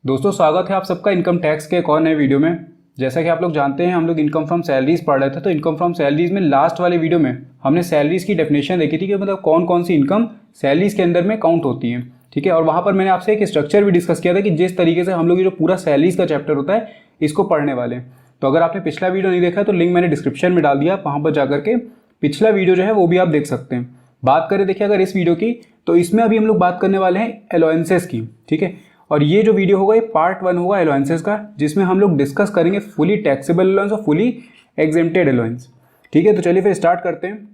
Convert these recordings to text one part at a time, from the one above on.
दोस्तों स्वागत है आप सबका इनकम टैक्स के एक और नए वीडियो में। जैसा कि आप लोग जानते हैं हम लोग इनकम फ्रॉम सैलरीज पढ़ रहे थे, तो इनकम फ्रॉम सैलरीज में लास्ट वाले वीडियो में हमने सैलरीज की डेफिनेशन देखी थी कि मतलब कौन कौन सी इनकम सैलरीज के अंदर में काउंट होती है। ठीक है, और वहाँ पर मैंने आपसे एक स्ट्रक्चर भी डिस्कस किया था कि जिस तरीके से हम लोग ये जो पूरा सैलरीज का चैप्टर होता है इसको पढ़ने वाले हैं। तो अगर आपने पिछला वीडियो नहीं देखा तो लिंक मैंने डिस्क्रिप्शन में डाल दिया, वहाँ पर जाकर के पिछला वीडियो जो है वो भी आप देख सकते हैं। बात करें देखिए अगर इस वीडियो की, तो इसमें अभी हम लोग बात करने वाले हैं अलाउंसेस की। ठीक है, और ये जो वीडियो होगा ये पार्ट 1 होगा अलाउंसेस का, जिसमें हम लोग डिस्कस करेंगे फुली टैक्सेबल अलाउंस और फुली एग्जेम्प्टेड अलाउंस। ठीक है, तो चलिए फिर स्टार्ट करते हैं।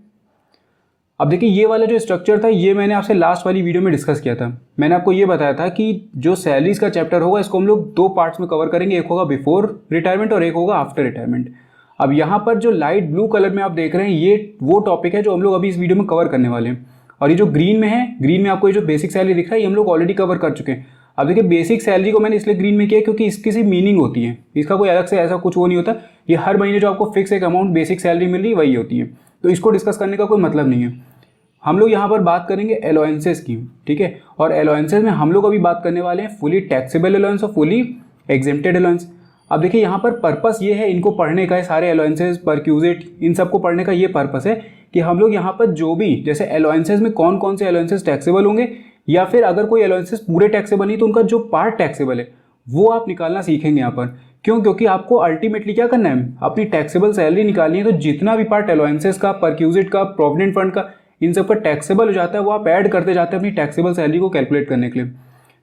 अब देखिए ये वाला जो स्ट्रक्चर था ये मैंने आपसे लास्ट वाली वीडियो में डिस्कस किया था। मैंने आपको ये बताया था कि जो सैलरीज का चैप्टर होगा इसको हम लोग दो पार्ट्स में कवर करेंगे, एक होगा बिफोर रिटायरमेंट और एक होगा आफ्टर रिटायरमेंट। अब यहाँ पर जो लाइट ब्लू कलर में आप देख रहे हैं ये वो टॉपिक है जो हम लोग अभी इस वीडियो में कवर करने वाले हैं। और ये जो ग्रीन में है, ग्रीन में आपको ये जो बेसिक सैलरी दिख रहा है ये हम लोग ऑलरेडी कवर कर चुके हैं। अब देखिए बेसिक सैलरी को मैंने इसलिए ग्रीन में किया क्योंकि इसकी सी मीनिंग होती है, इसका कोई अलग से ऐसा कुछ वो नहीं होता। ये हर महीने जो आपको फिक्स एक अमाउंट बेसिक सैलरी मिल रही है वही होती है, तो इसको डिस्कस करने का कोई मतलब नहीं है। हम लोग यहाँ पर बात करेंगे अलाउंसेस की। ठीक है, और अलाउंसेस में हम लोग अभी बात करने वाले हैं फुली टैक्सेबल अलाउंस और फुली एग्जेम्प्टेड अलाउंस। अब देखिए यहाँ पर पर्पस ये है इनको पढ़ने का है, सारे अलाउंसेस परक्यूजिट इन सबको पढ़ने का ये पर्पस है कि हम लोग यहाँ पर जो भी जैसे अलाउंसेस में कौन कौन से अलाउंसेस टैक्सेबल होंगे, या फिर अगर कोई अलाउंसेस पूरे टैक्सेबल नहीं तो उनका जो पार्ट टैक्सेबल है वो आप निकालना सीखेंगे यहाँ पर। क्यों? क्योंकि आपको अल्टीमेटली क्या करना है, अपनी टैक्सेबल सैलरी निकालनी है। तो जितना भी पार्ट अलाउंसेस का, परक्यूजिट का, प्रोविडेंट फंड का, इन सब का टैक्सेबल हो जाता है वो आप ऐड करते जाते हैं अपनी टैक्सेबल सैलरी को कैलकुलेट करने के लिए।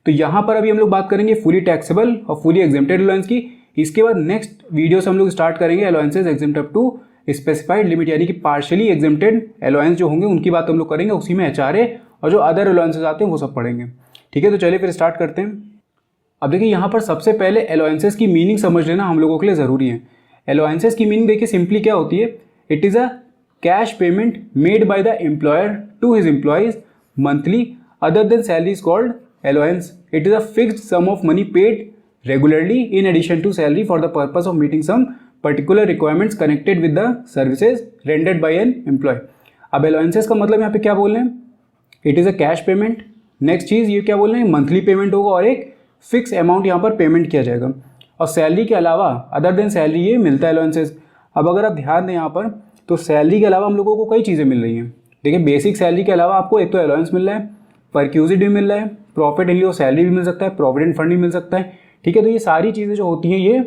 तो यहाँ पर अभी हम लोग बात करेंगे फुली टैक्सेबल और फुली एग्जेम्प्टेड अलाउंस की। इसके बाद नेक्स्ट वीडियो से हम लोग स्टार्ट करेंगे allowances exempt up to specified limit, यानी कि पार्शियली एग्जेम्प्टेड अलाउंस जो होंगे उनकी बात हम लोग करेंगे। उसी में एचआरए और जो अदर अलाउंसेस आते हैं वो सब पढ़ेंगे। ठीक है, तो चलिए फिर स्टार्ट करते हैं। अब देखिए यहाँ पर सबसे पहले अलाउंसेस की मीनिंग समझ लेना हम लोगों के लिए ज़रूरी है। अलाउंसेस की मीनिंग देखिए सिंपली क्या होती है, it is a cash payment made by the employer to his employees monthly other than salary is called allowance. It is a fixed sum of money paid regularly in addition to salary for the purpose of meeting some particular requirements connected with the services rendered by an employee. अब allowances का मतलब यहाँ पे क्या बोल रहे हैं, it is a cash payment. Next चीज़ ये क्या बोल रहे हैं, मंथली पेमेंट होगा और एक फिक्स अमाउंट यहाँ पर पेमेंट किया जाएगा। और सैलरी के अलावा अदर देन सैलरी ये मिलता है अलाउंसेस। अब अगर आप ध्यान दें यहाँ पर तो सैलरी के अलावा हम लोगों को कई चीज़ें मिल रही हैं। देखिए बेसिक सैलरी के अलावा आपको एक तो अलाउंस मिल रहा है, परक्यूजिट भी मिल रहा है, प्रॉफिट इन लियो सैलरी भी मिल सकता है, प्रोविडेंट फंड भी मिल सकता है। ठीक है, तो ये सारी चीज़ें जो होती हैं ये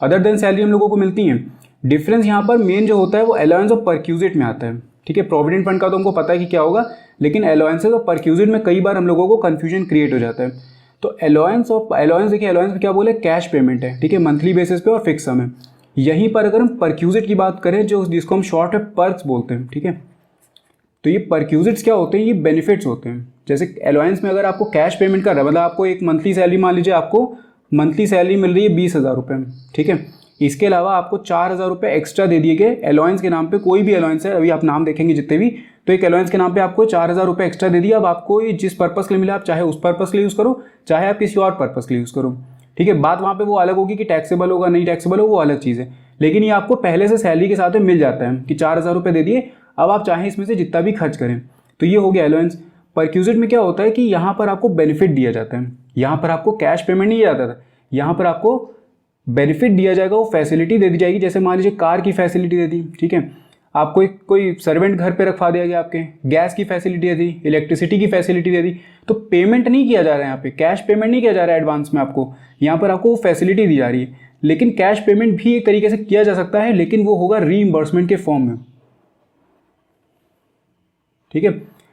अदर देन सैलरी हम लोगों को मिलती हैं। डिफरेंस यहाँ पर मेन जो होता है वो अलाउंस और परक्यूजिट में आता है। ठीक है, प्रोविडेंट फंड का तो हमको पता है कि क्या होगा, लेकिन अलाउंसेस और परक्यूजिट में कई बार हम लोगों को कन्फ्यूजन क्रिएट हो जाता है। तो अलाउंस और अलाउंस देखिए, अलाउंस में क्या बोले, कैश पेमेंट है। ठीक है, मंथली बेसिस पे और फिक्स सम है। यहीं पर अगर हम परक्यूजिट की बात करें जो जिसको हम शॉर्ट में पर्क्स बोलते हैं, ठीक है, तो ये परक्यूजिट्स क्या होते हैं, ये बेनिफिट्स होते हैं। जैसे अलाउंस में अगर आपको कैश पेमेंट कर रहा है, मतलब आपको एक मंथली सैलरी, मान लीजिए आपको मंथली सैलरी मिल रही है 20,000 रुपये। ठीक है, इसके अलावा आपको 4,000 रुपये एक्स्ट्रा दे दिए गए अलाउंस के नाम पे। कोई भी अलाउंस है, अभी आप नाम देखेंगे जितने भी, तो एक अलाउंस के नाम पे आपको 4,000 रुपये एक्स्ट्रा दे दिया। अब आपको ये जिस पर्पस के लिए मिला आप चाहे उस पर्पस के लिए यूज़ करो, चाहे आप किसी और पर्पस के लिए यूज़ करो। ठीक है, बात वहाँ पे वो अलग होगी कि टैक्सेबल होगा नहीं टैक्सेबल हो, वो अलग चीज़ है। लेकिन ये आपको पहले से सैलरी के साथ में मिल जाता है कि 4,000 रुपये दे दिए, अब आप चाहें इसमें से जितना भी खर्च करें। तो ये हो गया अलाउंस। परक्यूजिट में क्या होता है कि यहाँ पर आपको बेनिफिट दिया जाता है। यहाँ पर आपको कैश पेमेंट नहीं दिया जाता था, यहाँ पर आपको बेनिफिट दिया जाएगा, वो फैसिलिटी दे दी जाएगी। जैसे मान लीजिए कार की फैसिलिटी दे दी, ठीक है, आपको कोई सर्वेंट घर पे रखवा दिया गया, आपके गैस की फैसिलिटी दे दी, इलेक्ट्रिसिटी की फैसिलिटी दे दी। तो पेमेंट नहीं किया जा रहा है यहाँ पे, कैश पेमेंट नहीं किया जा रहा है एडवांस में आपको, यहाँ पर आपको वो फैसिलिटी दी जा रही है। लेकिन कैश पेमेंट भी एक तरीके से किया जा सकता है, लेकिन वो होगा रीइंबर्समेंट के फॉर्म में। ठीक है,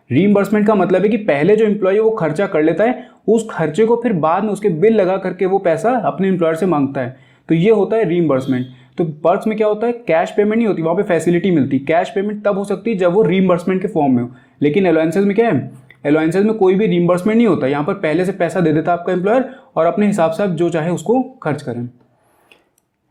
रीइंबर्समेंट का मतलब है कि पहले जो एम्प्लॉय वो खर्चा कर लेता है, उस खर्चे को फिर बाद में उसके बिल लगा करके वो पैसा अपने एम्प्लॉयर से मांगता है। तो ये होता है रीइंबर्समेंट। तो पर्क्स में क्या होता है, कैश पेमेंट नहीं होती, वहाँ पे फैसिलिटी मिलती। कैश पेमेंट तब हो सकती है जब वो रीइंबर्समेंट के फॉर्म में हो। लेकिन अलाउंसेस में क्या है, अलाउंसेस में कोई भी रीइंबर्समेंट नहीं होता। यहाँ पर पहले से पैसा दे देता आपका एम्प्लॉयर और अपने हिसाब से आप जो चाहे उसको खर्च करें।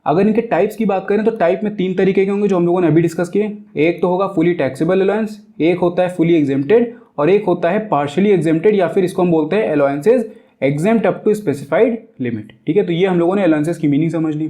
अगर इनके टाइप्स की बात करें तो टाइप में 3 तरीके के होंगे जो हम लोगों ने अभी डिस्कस किए। एक तो होगा फुली टैक्सेबल अलाउंस, एक होता है फुली एग्जेम्प्टेड और एक होता है पार्शियली एग्जेम्प्टेड, या फिर इसको हम बोलते हैं allowances exempt up to specified limit. ठीक है, तो ये हम लोगों ने अलाउंसेस की मीनिंग समझ ली।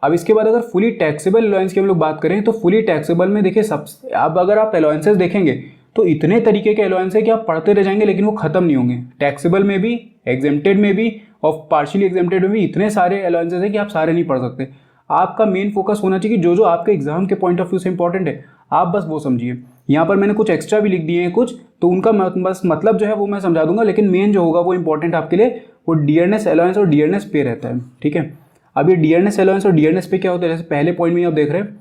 अब इसके बाद अगर फुली टैक्सेबल अलाउंस की हम लोग बात करें तो फुली टैक्सेबल में देखिए अब अगर आप अलाउंसेस देखेंगे तो इतने तरीके के अलाउंस है कि आप पढ़ते रह जाएंगे लेकिन वो खत्म नहीं होंगे। टैक्सेबल में भी, एग्जेम्प्टेड में भी और पार्शियली एग्जेम्प्टेड में भी इतने सारे अलाउंसेस हैं कि आप सारे नहीं पढ़ सकते। आपका मेन फोकस होना चाहिए कि जो जो आपके एग्जाम के पॉइंट ऑफ व्यू से इंपॉर्टेंट है आप बस वो समझिए। यहाँ पर मैंने कुछ एक्स्ट्रा भी लिख दिए हैं कुछ, तो उनका बस मतलब जो है वो मैं समझा दूंगा, लेकिन मेन जो होगा वो इंपॉर्टेंट आपके लिए वो डियरनेस अलाउंस और डियरनेस पे रहता है। ठीक है, अब ये डियरनेस अलाउंस और डियरनेस पे क्या होता है, जैसे पहले पॉइंट में आप देख रहे हैं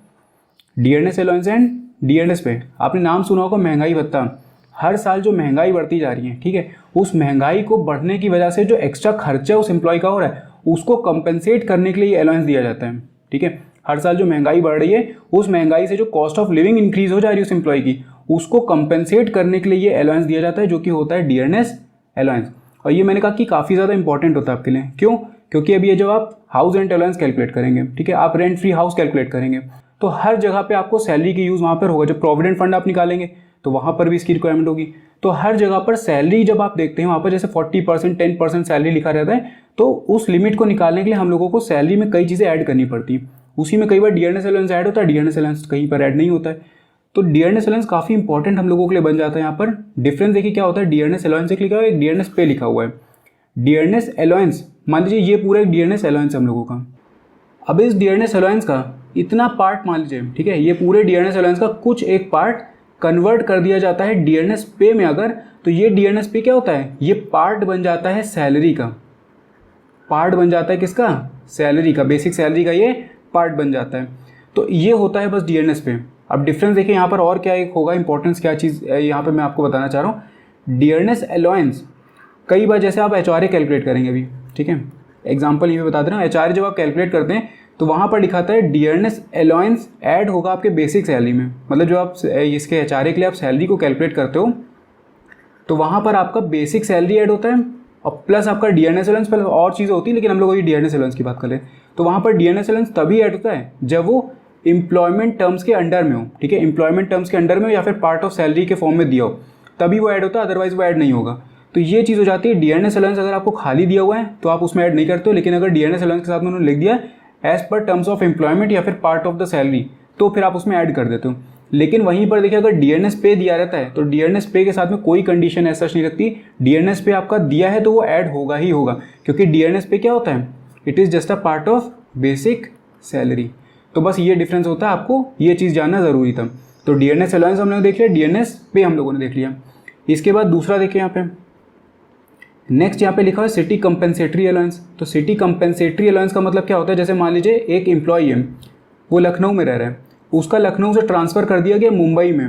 डियरनेस अलाउंस एंड डियरनेस पे, आपने नाम सुना होगा महंगाई भत्ता। हर साल जो महंगाई बढ़ती जा रही है, ठीक है, उस महंगाई को बढ़ने की वजह से जो एक्स्ट्रा खर्चा उस एम्प्लॉय का हो रहा है उसको कंपेंसेट करने के लिए अलाउंस दिया जाता है। ठीक है, हर साल जो महंगाई बढ़ रही है उस महंगाई से जो कॉस्ट ऑफ लिविंग इंक्रीज हो जा रही है उस एम्प्लॉय की, उसको कंपेंसेट करने के लिए ये अलाउंस दिया जाता है, जो कि होता है डियरनेस अलाउंस। और ये मैंने कहा कि काफ़ी ज़्यादा इंपॉर्टेंट होता है आपके लिए। क्यों? क्योंकि अभी ये जब आप हाउस रेंट अलाउंस कैलकुलेट करेंगे, ठीक है, आप रेंट फ्री हाउस कैलकुलेट करेंगे, तो हर जगह पे आपको सैलरी की यूज़ वहाँ पर होगा। जब प्रोविडेंट फंड आप निकालेंगे तो वहाँ पर भी इसकी रिक्वायरमेंट होगी। तो हर जगह पर सैलरी जब आप देखते हैं वहाँ पर जैसे 40%, 10% सैलरी लिखा रहता है, तो उस लिमिट को निकालने के लिए हम लोगों को सैलरी में कई चीज़ें ऐड करनी पड़ती है। उसी में कई बार डियरनेस अलाउंस ऐड होता है, डियरनेस अलाउंस कहीं पर ऐड नहीं होता है। तो डियरनेस अलाउंस काफ़ी इंपॉर्टेंट हम लोगों के लिए बन जाता है। यहाँ पर डिफरेंस देखिए क्या होता है, डियरनेस अलाउंस लिखा हुआ है, एक डियरनेस पे लिखा हुआ है। डियरनेस अलाउंस मान लीजिए ये पूरा एक डियरनेस अलाउंस हम लोगों का। अब इस डियरनेस अलाउंस का इतना पार्ट मान लीजिए, ठीक है, ये पूरे डियरनेस अलाउंस का कुछ एक पार्ट कन्वर्ट कर दिया जाता है डियरनेस पे में अगर, तो ये डियरनेस पे क्या होता है, ये पार्ट बन जाता है सैलरी का। पार्ट बन जाता है किसका? सैलरी का, बेसिक सैलरी का ये पार्ट बन जाता है। तो ये होता है बस डियरनेस पे। अब डिफरेंस देखिए यहाँ पर और क्या एक होगा, इंपॉर्टेंस क्या चीज़ यहाँ पर मैं आपको बताना चाह रहा हूँ। डियरनेस अलाउंस कई बार जैसे आप HRA कैलकुलेट करेंगे अभी, ठीक है, एग्जाम्पल ये बता दे रहा हूँ, HRA जब आप कैलकुलेट करते हैं तो वहाँ पर दिखाता है डियरनेस अलाउंस ऐड होगा आपके बेसिक सैलरी में। मतलब जो आप इसके HRA के लिए आप सैलरी को कैलकुलेट करते हो तो वहाँ पर आपका बेसिक सैलरी ऐड होता है और प्लस आपका डियरनेस अलाउंस, प्लस और चीज़ें होती है, लेकिन हम लोग अभी डियरनेस अलाउंस की बात करें तो वहाँ पर डियरनेस अलाउंस तभी ऐड होता है जब वो एम्प्लॉयमेंट टर्म्स के अंडर में हो। ठीक है, एम्प्लॉयमेंट टर्म्स के अंडर में हो या फिर पार्ट ऑफ सैलरी के फॉर्म में दिया हो, तभी वो ऐड होता है, अदरवाइज वो ऐड नहीं होगा। तो ये चीज़ हो जाती है। डियरनेस अलाउंस अगर आपको खाली दिया हुआ है तो आप उसमें ऐड नहीं करते हो, लेकिन अगर डियरनेस अलाउंस के साथ में उन्होंने लिख दिया as per terms of employment या फिर पार्ट ऑफ द सैलरी, तो फिर आप उसमें ऐड कर देते हो। लेकिन वहीं पर देखिए अगर डियरनेस पे दिया रहता है तो डियरनेस पे के साथ में कोई कंडीशन ऐसा नहीं रखती। डियरनेस पे आपका दिया है तो वो ऐड होगा ही होगा, क्योंकि डियरनेस पे क्या होता है, it is just a part of basic salary. तो बस ये डिफरेंस होता है, आपको ये चीज़ जानना ज़रूरी था। तो डियरनेस अलाउंस हम लोग देख लिया, डियरनेस पे हम लोगों ने देख लिया। इसके बाद दूसरा देखिए यहाँ पे नेक्स्ट यहाँ पे लिखा है सिटी कंपेंसेटरी अलाउंस। तो सिटी कंपेंसेटरी अलाउंस का मतलब क्या होता है, जैसे मान लीजिए एक एम्प्लॉई है, वो लखनऊ में रह रहा है, उसका लखनऊ से ट्रांसफ़र कर दिया गया मुंबई में।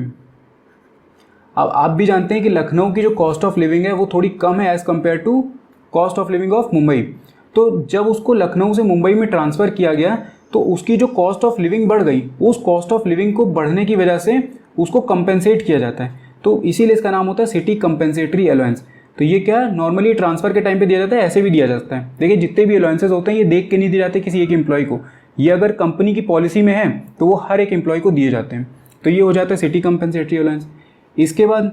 अब आप भी जानते हैं कि लखनऊ की जो कॉस्ट ऑफ लिविंग है वो थोड़ी कम है as compare to cost of living of Mumbai. तो जब उसको लखनऊ से मुंबई में ट्रांसफ़र किया गया तो उसकी जो कॉस्ट ऑफ लिविंग बढ़ गई, उस कॉस्ट ऑफ लिविंग को बढ़ने की वजह से उसको कंपेंसेट किया जाता है। तो इसीलिए इसका नाम होता है सिटी कंपेंसेटरी अलाउंस। तो ये क्या नॉर्मली ट्रांसफ़र के टाइम पे दिया जाता है, ऐसे भी दिया जाता है। देखिए जितने भी अलाउंसेस होते हैं ये देख के नहीं दिए जाते किसी एक एम्प्लॉय को, ये अगर कंपनी की पॉलिसी में है तो वो हर एक एम्प्लॉय को दिए जाते हैं। तो ये हो जाता है सिटी कंपेंसेटरी अलाउंस। इसके बाद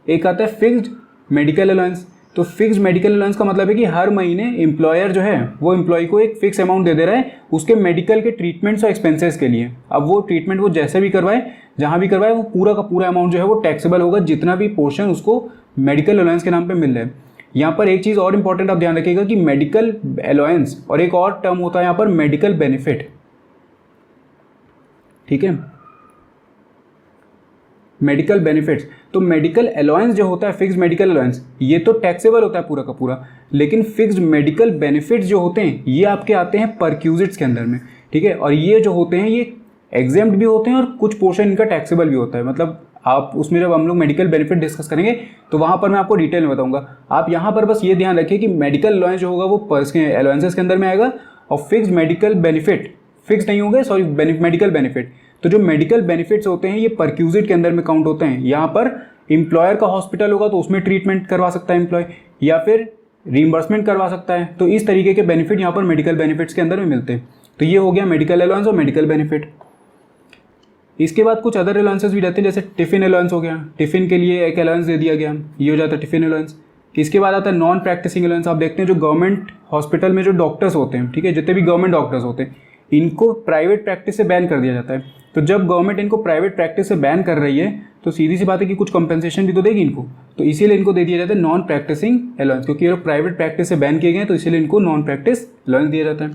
एक आता है फिक्स्ड मेडिकल अलाउंस। तो फिक्स्ड मेडिकल अलाउंस का मतलब है कि हर महीने एम्प्लॉयर जो है वो एम्प्लॉय को एक फिक्स अमाउंट दे दे रहा है उसके मेडिकल के ट्रीटमेंट्स और एक्सपेंसेस के लिए। अब वो ट्रीटमेंट वो जैसे भी करवाए, जहाँ भी करवाए, वो पूरा का पूरा अमाउंट जो है वो टैक्सेबल होगा, जितना भी पोर्शन उसको मेडिकल अलाउंस के नाम पे मिल रहा है। यहाँ पर एक चीज़ और इंपॉर्टेंट आप ध्यान रखिएगा कि मेडिकल अलाउंस और एक और टर्म होता है यहाँ पर मेडिकल बेनिफिट। ठीक है, मेडिकल बेनिफिट्स। तो मेडिकल अलाउंस जो होता है, फिक्स्ड मेडिकल अलाउंस, ये तो टैक्सेबल होता है पूरा का पूरा, लेकिन फिक्स्ड मेडिकल बेनिफिट्स जो होते हैं ये आपके आते हैं परक्यूजिट्स के अंदर में। ठीक है, और ये जो होते हैं ये एग्जेम्प्ट भी होते हैं और कुछ पोर्शन इनका टैक्सेबल भी होता है। मतलब आप उसमें जब हम लोग मेडिकल बेनिफिट डिस्कस करेंगे तो वहाँ पर मैं आपको डिटेल में बताऊंगा। आप यहाँ पर बस ये ध्यान रखिए कि मेडिकल अलाउंस जो होगा वो अलाउंसेस के अंदर में आएगा और फिक्स्ड मेडिकल बेनिफिट फिक्स नहीं होंगे, सॉरी मेडिकल बेनिफिट। तो जो मेडिकल बेनिफिट्स होते हैं ये परक्यूजिट के अंदर में काउंट होते हैं। यहाँ पर एम्प्लॉयर का हॉस्पिटल होगा तो उसमें ट्रीटमेंट करवा सकता है एम्प्लॉय, या फिर रीइंबर्समेंट करवा सकता है। तो इस तरीके के बेनिफिट यहाँ पर मेडिकल बेनिफिट्स के अंदर में मिलते हैं। तो ये हो गया मेडिकल अलाउंस और मेडिकल बेनिफिट। इसके बाद कुछ अदर अलाउंसेस भी रहते हैं, जैसे टिफ़िन अलाउंस हो गया, टिफ़िन के लिए एक अलाउंस दे दिया गया, ये हो जाता है टिफ़िन अलाउंस। इसके बाद आता है नॉन प्रैक्टिसिंग अलाउंस। आप देखते हैं जो गवर्नमेंट हॉस्पिटल में जो डॉक्टर्स होते हैं, ठीक है, जितने भी गवर्नमेंट डॉक्टर्स होते हैं, इनको प्राइवेट प्रैक्टिस से बैन कर दिया जाता है। तो जब गवर्नमेंट इनको प्राइवेट प्रैक्टिस से बैन कर रही है तो सीधी सी बात है कि कुछ कंपनसेशन भी तो देगी इनको, तो इसीलिए इनको दे दिया जाता है नॉन प्रैक्टिसिंग अलाउंस, क्योंकि ये प्राइवेट प्रैक्टिस से बैन किए गए हैं तो इसीलिए इनको नॉन प्रैक्टिस अलाउंस दिया जाता है।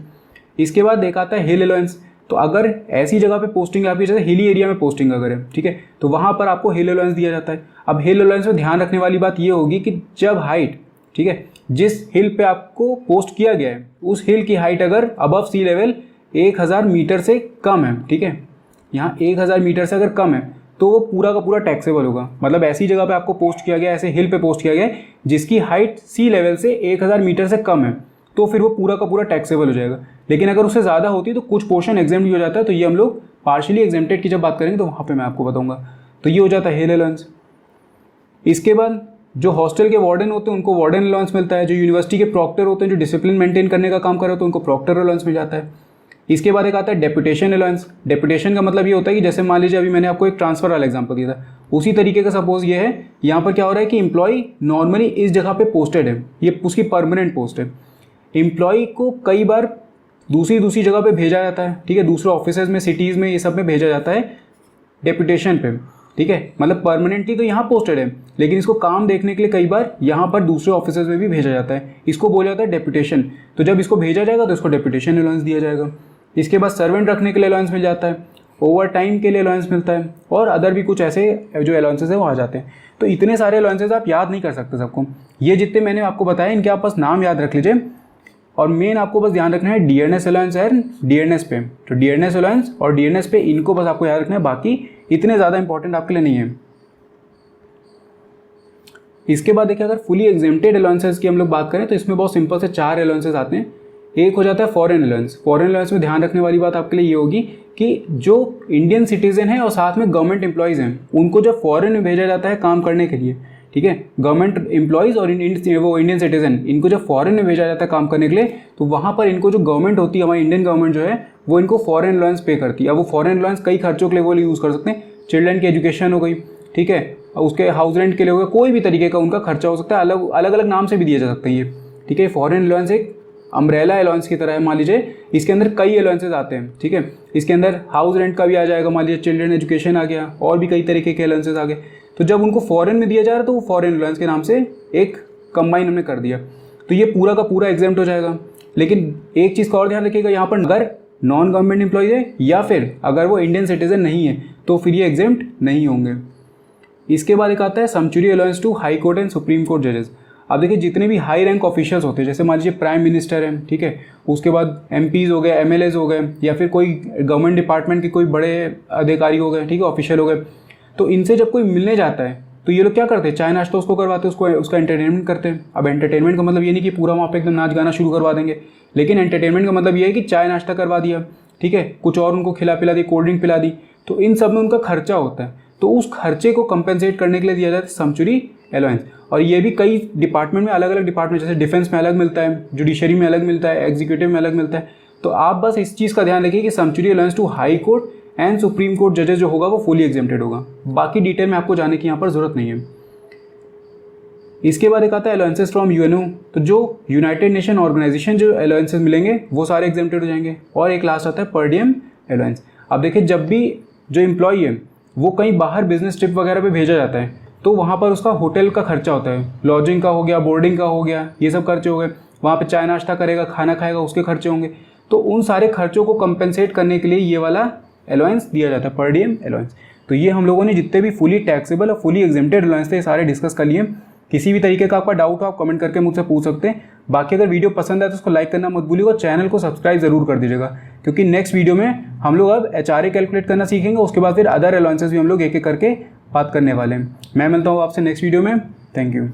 इसके बाद देखा आता है हिल अलाउंस। तो अगर ऐसी जगह पे पोस्टिंग आपकी जैसे हिली एरिया में पोस्टिंग अगर है, ठीक है, तो वहाँ पर आपको हिल अलाउंस दिया जाता है। अब हिल अलाउंस में ध्यान रखने वाली बात ये होगी कि जब हाइट, ठीक है, जिस हिल पे आपको पोस्ट किया गया है उस हिल की हाइट अगर अबव सी लेवल 1000 मीटर से कम है, ठीक है, यहाँ 1000 मीटर से अगर कम है तो वो पूरा का पूरा टैक्सेबल होगा। मतलब ऐसी जगह पे आपको पोस्ट किया गया, ऐसे हिल पे पोस्ट किया गया है जिसकी हाइट सी लेवल से 1000 मीटर से कम है, तो फिर वो पूरा का पूरा टैक्सेबल हो जाएगा। लेकिन अगर उससे ज़्यादा होती है तो कुछ पोर्शन एग्जेम्प्ट भी हो जाता है, तो ये हम लोग पार्शियली एग्जेम्प्टेड की जब बात करेंगे तो वहाँ पे मैं आपको बताऊँगा। तो ये हो जाता है हिल अलाउंस। इसके बाद जो हॉस्टल के वार्डन होते हैं उनको वार्डन अलाउंस मिलता है। जो यूनिवर्सिटी के प्रॉक्टर होते हैं, जो डिसिप्लिन मेंटेन करने का काम कर रहे होते हैं, उनको प्रॉक्टर अलाउंस मिल जाता है। इसके बाद एक आता है डेपुटेशन अलाउंस। डेपुटेशन का मतलब ये होता है कि जैसे मान लीजिए अभी मैंने आपको एक ट्रांसफर वाला एग्जांपल दिया था, उसी तरीके का सपोज ये है, यहाँ पर क्या हो रहा है कि एम्प्लॉय नॉर्मली इस जगह पे पोस्टेड है, ये उसकी परमानेंट पोस्ट है। एम्प्लॉय को कई बार दूसरी जगह पे भेजा जाता है, ठीक है, दूसरे ऑफिसेज में, सिटीज़ में, ये सब में भेजा जाता है डेपुटेशन पे, ठीक है, मतलब परमानेंटली तो यहाँ पोस्टेड है लेकिन इसको काम देखने के लिए कई बार यहाँ पर दूसरे ऑफिसेज में भी भेजा जाता है, इसको बोला जाता है डेपुटेशन। तो जब इसको भेजा जाएगा तो इसको डेपुटेशन अलाउंस दिया जाएगा। इसके बाद सर्वेंट रखने के लिए अलाउंस मिल जाता है, ओवर टाइम के लिए अलाउंस मिलता है, और अदर भी कुछ ऐसे जो अलाउंसेज है वो आ जाते हैं। तो इतने सारे अलाउंसेज आप याद नहीं कर सकते सबको, ये जितने मैंने आपको बताया इनके आप बस नाम याद रख लीजिए, और मेन आपको बस ध्यान रखना है डियरनेस अलाउंस एंड डियरनेस पे। तो डियरनेस अलाउंस और डियरनेस पे इनको बस आपको याद रखना है, बाकी इतने ज़्यादा इंपॉर्टेंट आपके लिए नहीं है। इसके बाद देखिए अगर फुली एग्जेम्प्टेड अलाउंसेस की हम लोग बात करें तो इसमें बहुत सिंपल से 4 अलाउंसेस आते हैं। एक हो जाता है फॉरेन अलाउंस। फॉरेन अलाउंस में ध्यान रखने वाली बात आपके लिए ये होगी कि जो इंडियन सिटीजन है और साथ में गवर्नमेंट एम्प्लॉयज़ हैं उनको जब फॉरेन में भेजा जाता है काम करने के लिए, ठीक है, गवर्नमेंट एम्प्लॉयज़ और वो इंडियन सिटीजन, इनको जब फॉरेन में भेजा जाता है काम करने के लिए तो वहाँ पर इनको जो गवर्नमेंट होती है, हमारी इंडियन गवर्नमेंट जो है वो इनको फॉरेन अलाउंस पे करती है। अब वो फॉरेन अलाउंस कई खर्चों के लिए वो यूज़ कर सकते हैं, चिल्ड्रन की एजुकेशन हो गई, ठीक है, उसके हाउस रेंट के लिए हो गया, कोई भी तरीके का उनका खर्चा हो सकता है, अलग अलग नाम से भी दिए जा सकते हैं ये, ठीक है। फॉरेन अलाउंस एक अम्ब्रेला अलाउंस की तरह है, मान लीजिए इसके अंदर कई अलाउंसेज आते हैं, ठीक है, इसके अंदर हाउस रेंट का भी आ जाएगा, मान लीजिए चिल्ड्रन एजुकेशन आ गया, और भी कई तरीके के अलाउंसेज आ गए। तो जब उनको फॉरेन में दिया जा रहा है तो वो फॉरेन अलाउंस के नाम से एक कंबाइन हमने कर दिया, तो ये पूरा का पूरा एग्जेम्प्ट हो जाएगा। लेकिन एक चीज़ का और ध्यान रखिएगा, यहाँ पर अगर नॉन गवर्नमेंट एम्प्लॉयज है या फिर अगर वो इंडियन सिटीजन नहीं है तो फिर ये एग्जेम्प्ट नहीं होंगे। इसके बाद एक आता है sanctuary allowance to high court and supreme court जजेस। अब देखिए जितने भी हाई रैंक ऑफिशियल्स होते हैं, जैसे मान लीजिए प्राइम मिनिस्टर है, ठीक है, उसके बाद एमपीज़ हो गए, एमएलएज हो गए, या फिर कोई गवर्नमेंट डिपार्टमेंट के कोई बड़े अधिकारी हो गए, ठीक है, ऑफिशियल हो गए, तो इनसे जब कोई मिलने जाता है तो ये लोग क्या करते हैं, चाय नाश्ता उसको करवाते हैं, उसका एंटरटेनमेंट करते हैं। अब एंटरटेनमेंट का मतलब ये नहीं कि पूरा वहाँ पे एकदम नाच गाना शुरू करवा देंगे, लेकिन एंटरटेनमेंट का मतलब ये है कि चाय नाश्ता करवा दिया, ठीक है, कुछ और उनको खिला पिला दी, कोल्ड ड्रिंक पिला दी, तो इन सब में उनका खर्चा होता है, तो उस खर्चे को कंपेंसेट करने के लिए दिया जाता है सैंक्चुरी अलाउंस। और ये भी कई डिपार्टमेंट में, अलग अलग डिपार्टमेंट, जैसे डिफेंस में अलग मिलता है, जुडिशरी में अलग मिलता है, एग्जीक्यूटिव में अलग मिलता है। तो आप बस इस चीज़ का ध्यान रखिए कि sanctuary allowance to high court and supreme court जजेस जो होगा वो फुली एग्जेम्प्टेड होगा, बाकी डिटेल में आपको जाने की यहाँ पर जरूरत नहीं है। इसके बाद एक आता है अलाउंसेस फ्रॉम यूएनओ। तो जो यूनाइटेड नेशन ऑर्गेनाइजेशन जो अलाउंसेस मिलेंगे वो सारे एग्जेम्प्टेड हो जाएंगे। और एक लास्ट आता है पर डियम अलाउंस। अब देखिए जब भी जो एम्प्लॉई है वो कहीं बाहर बिजनेस ट्रिप वगैरह पे भेजा जाता है तो वहाँ पर उसका होटल का खर्चा होता है, लॉजिंग का हो गया, बोर्डिंग का हो गया, ये सब खर्चे हो गए, वहाँ पे चाय नाश्ता करेगा, खाना खाएगा, उसके खर्चे होंगे। तो उन सारे खर्चों को कंपेंसेट करने के लिए ये वाला अलाउंस दिया जाता है, पर डियम अलाउंस। तो ये हम लोगों ने जितने भी फुली टैक्सेबल और फुली एग्जेम्प्टेड अलाउंस थे सारे डिस्कस कर लिए। किसी भी तरीके का आपका डाउट हो आप कमेंट करके मुझसे पूछ सकते हैं। बाकी अगर वीडियो पसंद आए तो उसको लाइक करना मत भूलिएगा, चैनल को सब्सक्राइब जरूर कर दीजिएगा, क्योंकि नेक्स्ट वीडियो में हम लोग अब HRA कैलकुलेट करना सीखेंगे, उसके बाद फिर अदर अलाउंसेस भी हम लोग एक एक करके बात करने वाले हैं। मैं मिलता हूँ आपसे नेक्स्ट वीडियो में। Thank you.